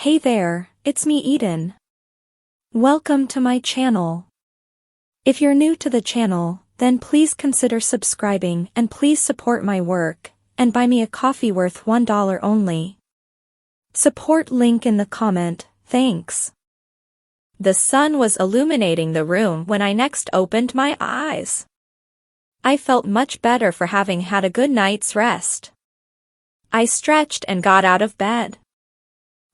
Hey there, it's me Eden. Welcome to my channel. If you're new to the channel, then please consider subscribing and please support my work, and buy me a coffee worth $1 only. Support link in the comment, thanks. The sun was illuminating the room when I next opened my eyes. I felt much better for having had a good night's rest. I stretched and got out of bed.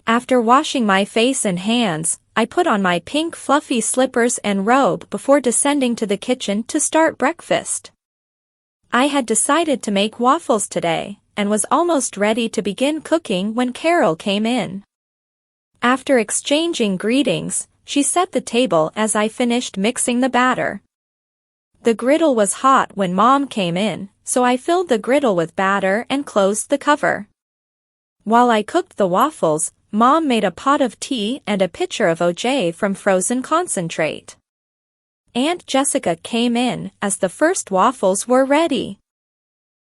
After washing my face and hands, I put on my pink fluffy slippers and robe before descending to the kitchen to start breakfast. I had decided to make waffles today, and was almost ready to begin cooking when Carol came in. After exchanging greetings, she set the table as I finished mixing the batter. The griddle was hot when Mom came in, so I filled the griddle with batter and closed the cover. While I cooked the waffles, Mom made a pot of tea and a pitcher of OJ from frozen concentrate. Aunt Jessica came in as the first waffles were ready.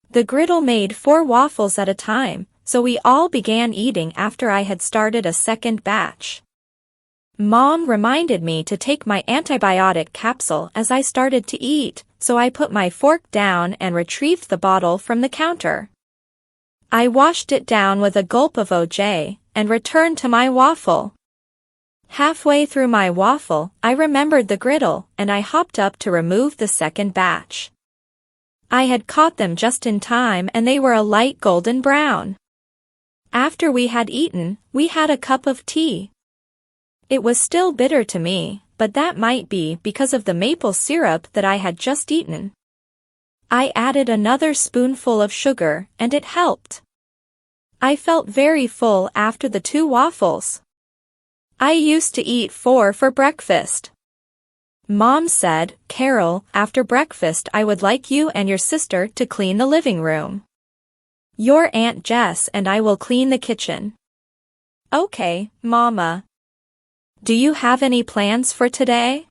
The griddle made 4 waffles at a time, so we all began eating after I had started a second batch. Mom reminded me to take my antibiotic capsule as I started to eat, so I put my fork down and retrieved the bottle from the counter. I washed it down with a gulp of OJ, and returned to my waffle. Halfway through my waffle, I remembered the griddle, and I hopped up to remove the second batch. I had caught them just in time and they were a light golden brown. After we had eaten, we had a cup of tea. It was still bitter to me, but that might be because of the maple syrup that I had just eaten. I added another spoonful of sugar, and it helped. I felt very full after the 2 waffles. I used to eat 4 for breakfast. Mom said, "Carol, after breakfast I would like you and your sister to clean the living room. Your Aunt Jess and I will clean the kitchen." Okay, Mama. Do you have any plans for today?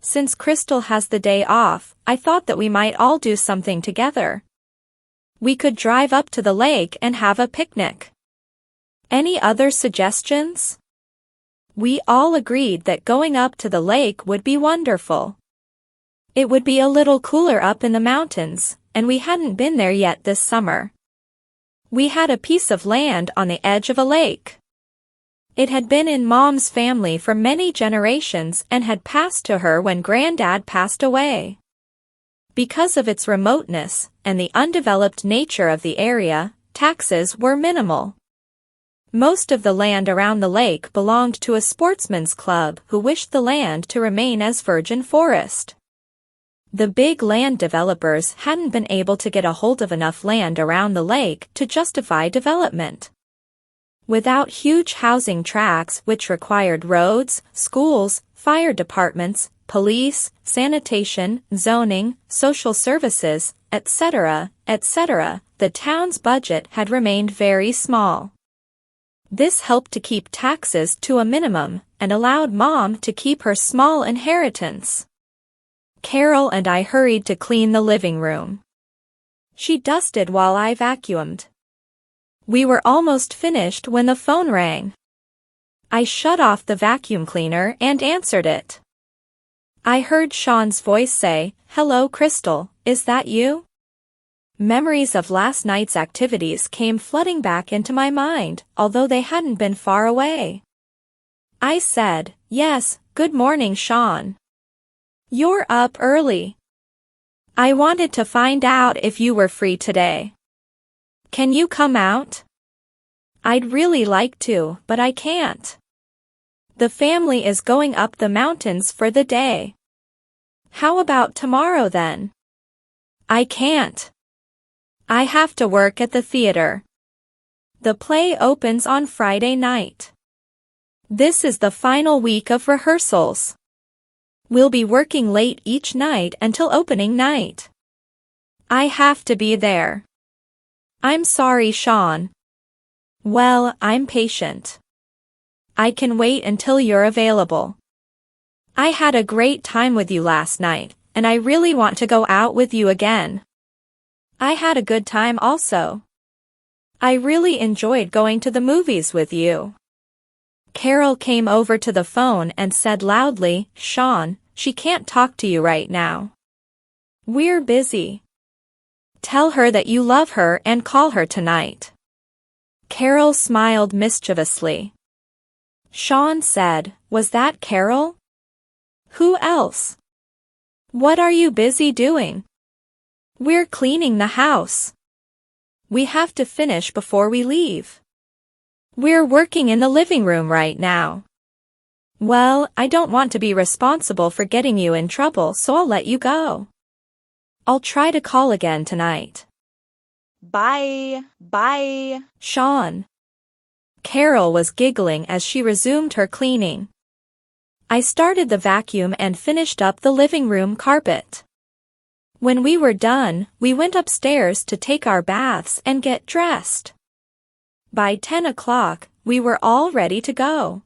Since Crystal has the day off, I thought that we might all do something together. We could drive up to the lake and have a picnic. Any other suggestions? We all agreed that going up to the lake would be wonderful. It would be a little cooler up in the mountains, and we hadn't been there yet this summer. We had a piece of land on the edge of a lake. It had been in Mom's family for many generations and had passed to her when Granddad passed away. Because of its remoteness and the undeveloped nature of the area, taxes were minimal. Most of the land around the lake belonged to a sportsman's club who wished the land to remain as virgin forest. The big land developers hadn't been able to get a hold of enough land around the lake to justify development. Without huge housing tracts which required roads, schools, fire departments, police, sanitation, zoning, social services, etc., the town's budget had remained very small. This helped to keep taxes to a minimum and allowed Mom to keep her small inheritance. Carol and I hurried to clean the living room. She dusted while I vacuumed. We were almost finished when the phone rang. I shut off the vacuum cleaner and answered it. I heard Sean's voice say, "Hello Crystal, is that you?" Memories of last night's activities came flooding back into my mind, although they hadn't been far away. I said, "Yes, good morning Sean. You're up early. I wanted to find out if you were free today. Can you come out? I'd really like to, but I can't. The family is going up the mountains for the day. How about tomorrow then?" I can't. I have to work at the theater. The play opens on Friday night. This is the final week of rehearsals. We'll be working late each night until opening night. I have to be there. I'm sorry, Sean. Well, I'm patient. I can wait until you're available. I had a great time with you last night, and I really want to go out with you again. I had a good time also. I really enjoyed going to the movies with you. Carol came over to the phone and said loudly, "Sean, she can't talk to you right now. We're busy. Tell her that you love her and call her tonight." Carol smiled mischievously. Sean said, "Was that Carol? Who else? What are you busy doing?" "We're cleaning the house. We have to finish before we leave. We're working in the living room right now." "Well, I don't want to be responsible for getting you in trouble, so I'll let you go. I'll try to call again tonight." Bye. Bye. Sean. Carol was giggling as she resumed her cleaning. I started the vacuum and finished up the living room carpet. When we were done, we went upstairs to take our baths and get dressed. By 10 o'clock, we were all ready to go.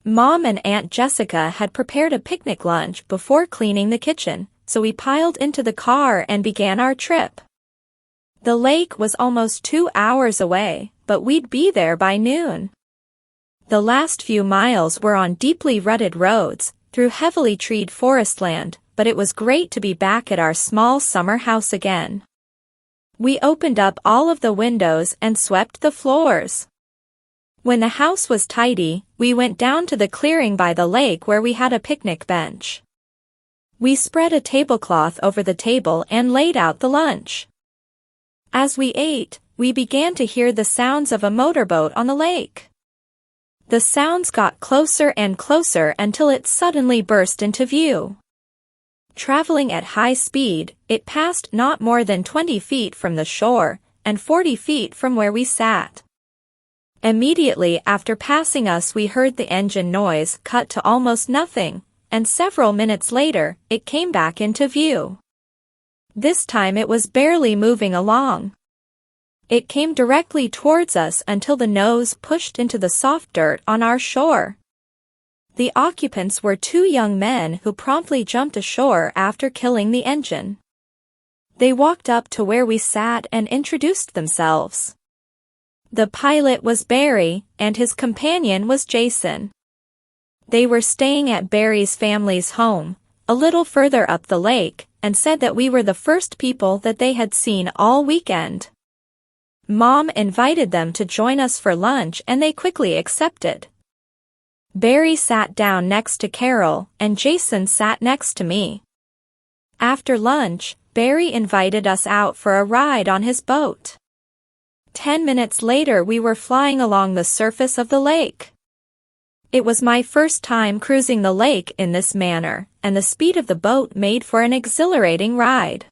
Mom and Aunt Jessica had prepared a picnic lunch before cleaning the kitchen, so we piled into the car and began our trip. The lake was almost 2 hours away, but we'd be there by noon. The last few miles were on deeply rutted roads, through heavily treed forest land, but it was great to be back at our small summer house again. We opened up all of the windows and swept the floors. When the house was tidy, we went down to the clearing by the lake where we had a picnic bench. We spread a tablecloth over the table and laid out the lunch. As we ate, we began to hear the sounds of a motorboat on the lake. The sounds got closer and closer until it suddenly burst into view. Traveling at high speed, it passed not more than 20 feet from the shore, and 40 feet from where we sat. Immediately after passing us, we heard the engine noise cut to almost nothing, and several minutes later, it came back into view. This time it was barely moving along. It came directly towards us until the nose pushed into the soft dirt on our shore. The occupants were 2 young men who promptly jumped ashore after killing the engine. They walked up to where we sat and introduced themselves. The pilot was Barry, and his companion was Jason. They were staying at Barry's family's home, a little further up the lake, and said that we were the first people that they had seen all weekend. Mom invited them to join us for lunch and they quickly accepted. Barry sat down next to Carol and Jason sat next to me. After lunch, Barry invited us out for a ride on his boat. 10 minutes later we were flying along the surface of the lake. It was my first time cruising the lake in this manner, and the speed of the boat made for an exhilarating ride.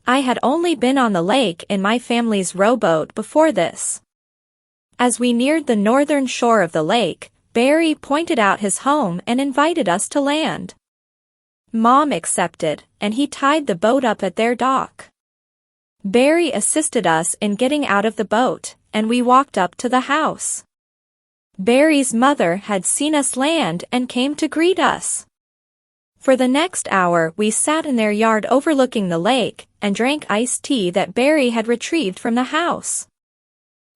I had only been on the lake in my family's rowboat before this. As we neared the northern shore of the lake, Barry pointed out his home and invited us to land. Mom accepted, and he tied the boat up at their dock. Barry assisted us in getting out of the boat, and we walked up to the house. Barry's mother had seen us land and came to greet us. For the next hour we sat in their yard overlooking the lake and drank iced tea that Barry had retrieved from the house.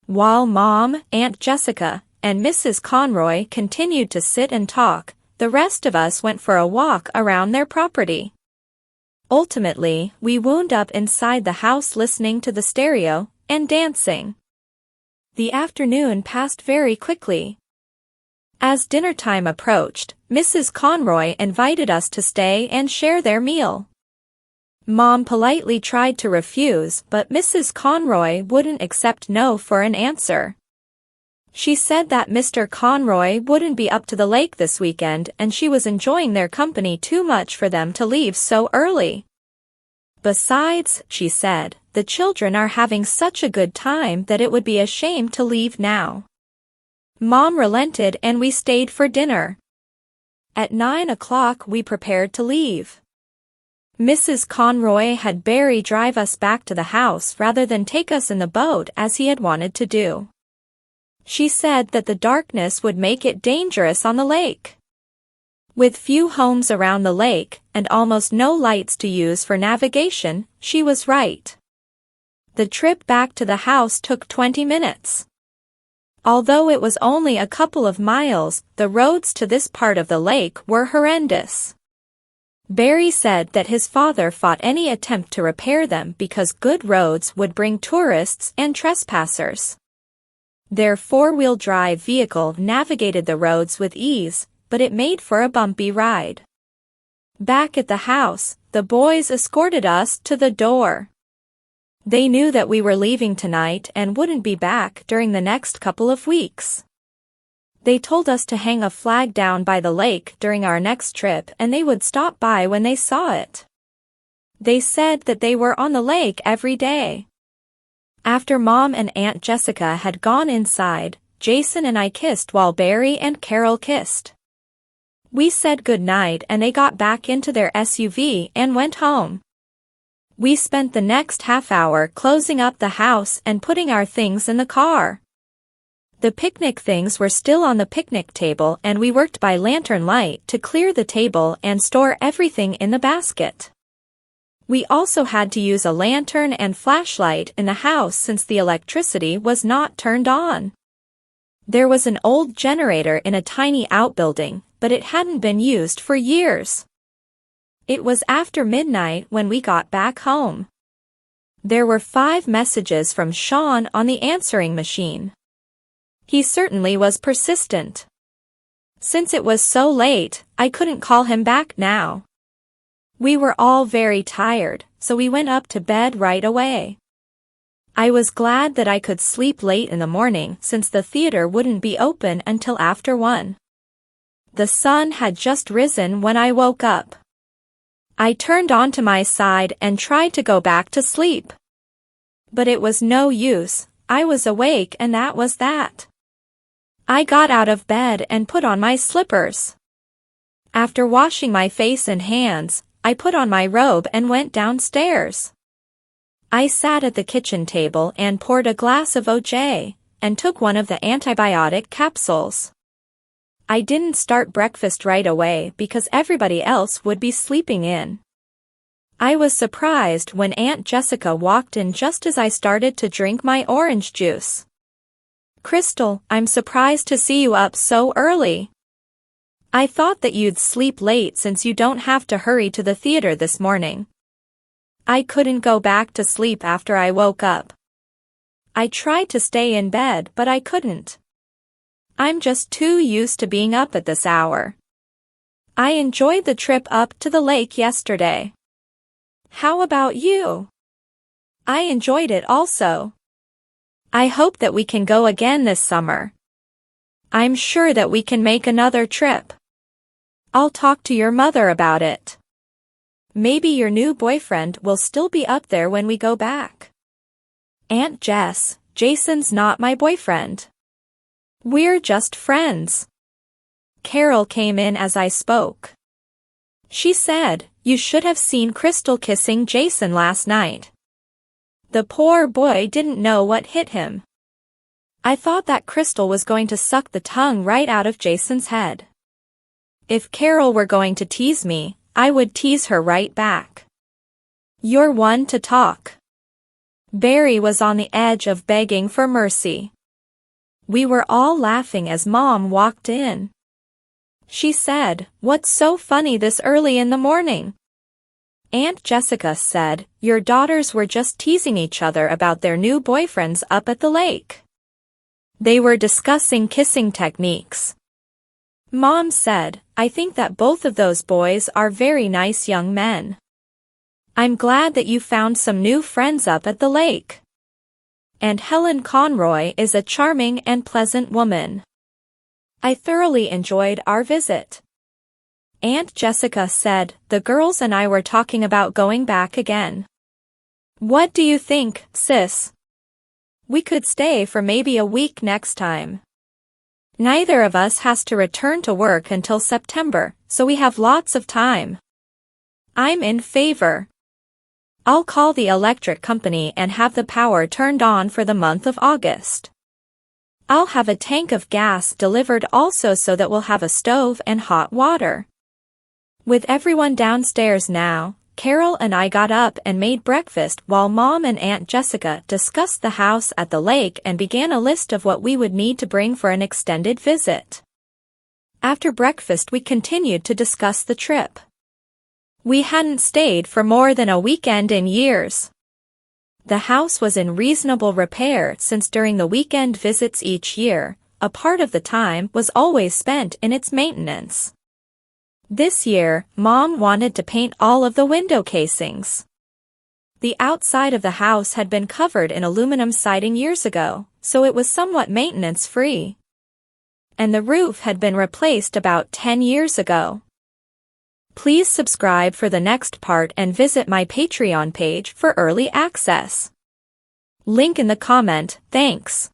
While Mom, Aunt Jessica, and Mrs. Conroy continued to sit and talk, the rest of us went for a walk around their property. Ultimately, we wound up inside the house listening to the stereo and dancing. The afternoon passed very quickly. As dinner time approached, Mrs. Conroy invited us to stay and share their meal. Mom politely tried to refuse, but Mrs. Conroy wouldn't accept no for an answer. She said that Mr. Conroy wouldn't be up to the lake this weekend and she was enjoying their company too much for them to leave so early. Besides, she said, the children are having such a good time that it would be a shame to leave now. Mom relented and we stayed for dinner. At 9 o'clock we prepared to leave. Mrs. Conroy had Barry drive us back to the house rather than take us in the boat as he had wanted to do. She said that the darkness would make it dangerous on the lake. With few homes around the lake and almost no lights to use for navigation, she was right. The trip back to the house took 20 minutes. Although it was only a couple of miles, the roads to this part of the lake were horrendous. Barry said that his father fought any attempt to repair them because good roads would bring tourists and trespassers. Their four-wheel drive vehicle navigated the roads with ease, but it made for a bumpy ride. Back at the house, the boys escorted us to the door. They knew that we were leaving tonight and wouldn't be back during the next couple of weeks. They told us to hang a flag down by the lake during our next trip and they would stop by when they saw it. They said that they were on the lake every day. After Mom and Aunt Jessica had gone inside, Jason and I kissed while Barry and Carol kissed. We said goodnight and they got back into their SUV and went home. We spent the next half hour closing up the house and putting our things in the car. The picnic things were still on the picnic table and we worked by lantern light to clear the table and store everything in the basket. We also had to use a lantern and flashlight in the house since the electricity was not turned on. There was an old generator in a tiny outbuilding, but it hadn't been used for years. It was after midnight when we got back home. There were 5 messages from Sean on the answering machine. He certainly was persistent. Since it was so late, I couldn't call him back now. We were all very tired, so we went up to bed right away. I was glad that I could sleep late in the morning since the theater wouldn't be open until after 1. The sun had just risen when I woke up. I turned onto my side and tried to go back to sleep. But it was no use, I was awake and that was that. I got out of bed and put on my slippers. After washing my face and hands, I put on my robe and went downstairs. I sat at the kitchen table and poured a glass of OJ, and took one of the antibiotic capsules. I didn't start breakfast right away because everybody else would be sleeping in. I was surprised when Aunt Jessica walked in just as I started to drink my orange juice. "Crystal, I'm surprised to see you up so early. I thought that you'd sleep late since you don't have to hurry to the theater this morning." I couldn't go back to sleep after I woke up. I tried to stay in bed but I couldn't. I'm just too used to being up at this hour. I enjoyed the trip up to the lake yesterday. How about you? I enjoyed it also. I hope that we can go again this summer. I'm sure that we can make another trip. I'll talk to your mother about it. Maybe your new boyfriend will still be up there when we go back. Aunt Jess, Jason's not my boyfriend. We're just friends. Carol came in as I spoke. She said, "You should have seen Crystal kissing Jason last night. The poor boy didn't know what hit him. I thought that Crystal was going to suck the tongue right out of Jason's head. If Carol were going to tease me, I would tease her right back. You're one to talk." Barry was on the edge of begging for mercy. We were all laughing as Mom walked in. She said, "What's so funny this early in the morning?" Aunt Jessica said, "Your daughters were just teasing each other about their new boyfriends up at the lake. They were discussing kissing techniques." Mom said, "I think that both of those boys are very nice young men. I'm glad that you found some new friends up at the lake. And Helen Conroy is a charming and pleasant woman. I thoroughly enjoyed our visit." Aunt Jessica said, "The girls and I were talking about going back again. What do you think, sis? We could stay for maybe a week next time. Neither of us has to return to work until September, so we have lots of time. I'm in favor. I'll call the electric company and have the power turned on for the month of August. I'll have a tank of gas delivered also so that we'll have a stove and hot water." With everyone downstairs now, Carol and I got up and made breakfast while Mom and Aunt Jessica discussed the house at the lake and began a list of what we would need to bring for an extended visit. After breakfast we continued to discuss the trip. We hadn't stayed for more than a weekend in years. The house was in reasonable repair since during the weekend visits each year, a part of the time was always spent in its maintenance. This year, Mom wanted to paint all of the window casings. The outside of the house had been covered in aluminum siding years ago, so it was somewhat maintenance-free. And the roof had been replaced about 10 years ago. Please subscribe for the next part and visit my Patreon page for early access. Link in the comment, thanks.